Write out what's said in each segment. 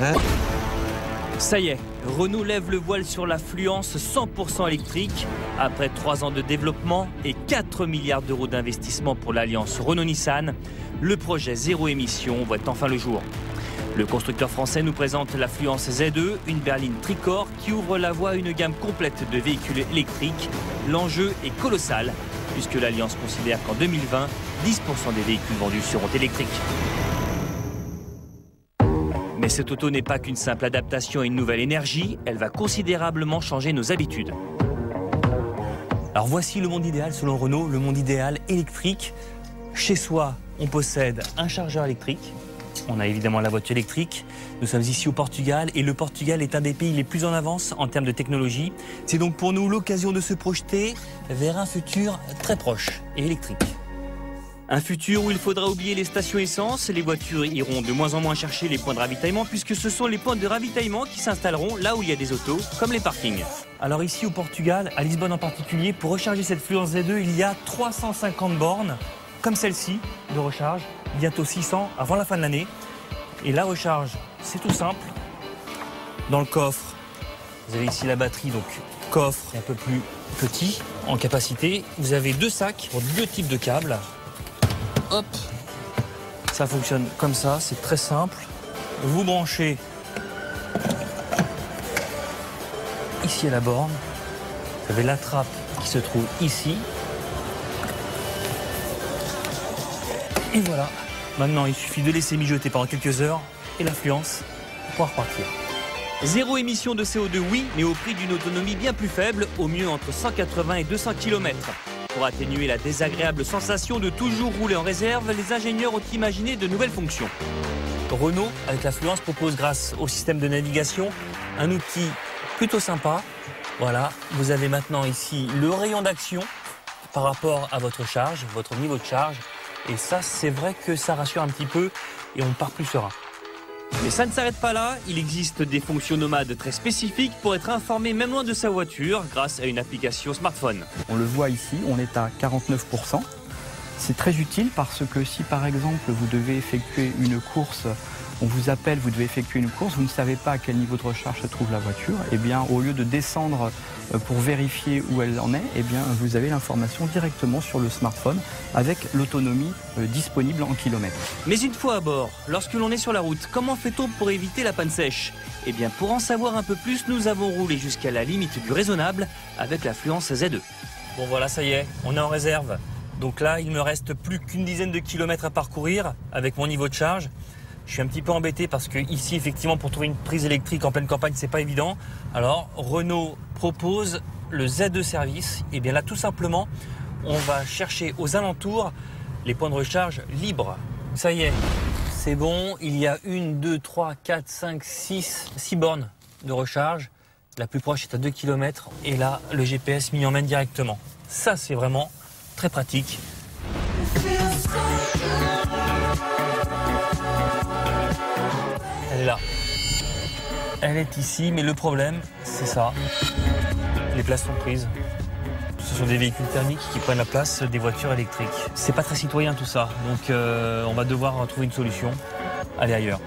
Hein? Ça y est, Renault lève le voile sur la Fluence 100% électrique. Après 3 ans de développement et 4 milliards d'euros d'investissement pour l'alliance Renault-Nissan, le projet zéro émission voit enfin le jour. Le constructeur français nous présente la Fluence Z2, une berline tricorps qui ouvre la voie à une gamme complète de véhicules électriques. L'enjeu est colossal, puisque l'Alliance considère qu'en 2020, 10% des véhicules vendus seront électriques. Mais cette auto n'est pas qu'une simple adaptation à une nouvelle énergie, elle va considérablement changer nos habitudes. Alors voici le monde idéal selon Renault, le monde idéal électrique. Chez soi, on possède un chargeur électrique. On a évidemment la voiture électrique. Nous sommes ici au Portugal et le Portugal est un des pays les plus en avance en termes de technologie. C'est donc pour nous l'occasion de se projeter vers un futur très proche et électrique. Un futur où il faudra oublier les stations essence, les voitures iront de moins en moins chercher les points de ravitaillement puisque ce sont les points de ravitaillement qui s'installeront là où il y a des autos, comme les parkings. Alors ici au Portugal, à Lisbonne en particulier, pour recharger cette Fluence Z2, il y a 350 bornes, comme celle-ci, de recharge, bientôt 600 avant la fin de l'année. Et la recharge, c'est tout simple. Dans le coffre, vous avez ici la batterie, donc coffre un peu plus petit en capacité. Vous avez 2 sacs pour 2 types de câbles. Hop, ça fonctionne comme ça, c'est très simple. Vous branchez ici à la borne. Vous avez la trappe qui se trouve ici. Et voilà. Maintenant, il suffit de laisser mijoter pendant quelques heures et la Fluence pourra repartir. Zéro émission de CO2, oui, mais au prix d'une autonomie bien plus faible, au mieux entre 180 et 200 km. Pour atténuer la désagréable sensation de toujours rouler en réserve, les ingénieurs ont imaginé de nouvelles fonctions. Renault, avec la Fluence, propose grâce au système de navigation un outil plutôt sympa. Voilà, vous avez maintenant ici le rayon d'action par rapport à votre charge, votre niveau de charge. Et ça, c'est vrai que ça rassure un petit peu et on part plus serein. Mais ça ne s'arrête pas là, il existe des fonctions nomades très spécifiques pour être informé même loin de sa voiture grâce à une application smartphone. On le voit ici, on est à 49%. C'est très utile parce que si par exemple vous devez effectuer une course, on vous appelle, vous devez effectuer une course, vous ne savez pas à quel niveau de recharge se trouve la voiture, et bien au lieu de descendre pour vérifier où elle en est, eh bien vous avez l'information directement sur le smartphone avec l'autonomie disponible en kilomètres. Mais une fois à bord, lorsque l'on est sur la route, comment fait-on pour éviter la panne sèche? Eh bien pour en savoir un peu plus, nous avons roulé jusqu'à la limite du raisonnable avec la Fluence Z2. Bon voilà, ça y est, on est en réserve. Donc là, il me reste plus qu'une dizaine de kilomètres à parcourir avec mon niveau de charge. Je suis un petit peu embêté parce que ici, effectivement, pour trouver une prise électrique en pleine campagne, c'est pas évident. Alors, Renault propose le Z2 service. Et bien là, tout simplement, on va chercher aux alentours les points de recharge libres. Ça y est, c'est bon. Il y a 1, 2, 3, 4, 5, 6 bornes de recharge. La plus proche est à 2 km. Et là, le GPS m'y emmène directement. Ça, c'est vraiment très pratique. Elle est là. Elle est ici, mais le problème, c'est ça. Les places sont prises. Ce sont des véhicules thermiques qui prennent la place des voitures électriques. C'est pas très citoyen tout ça, donc on va devoir trouver une solution. Aller ailleurs.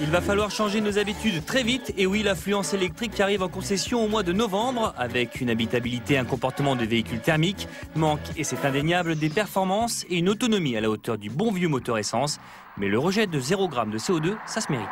Il va falloir changer nos habitudes très vite. Et oui, la Fluence électrique arrive en concession au mois de novembre avec une habitabilité et un comportement de véhicule thermique. Manque, et c'est indéniable, des performances et une autonomie à la hauteur du bon vieux moteur essence. Mais le rejet de 0 g de CO2, ça se mérite.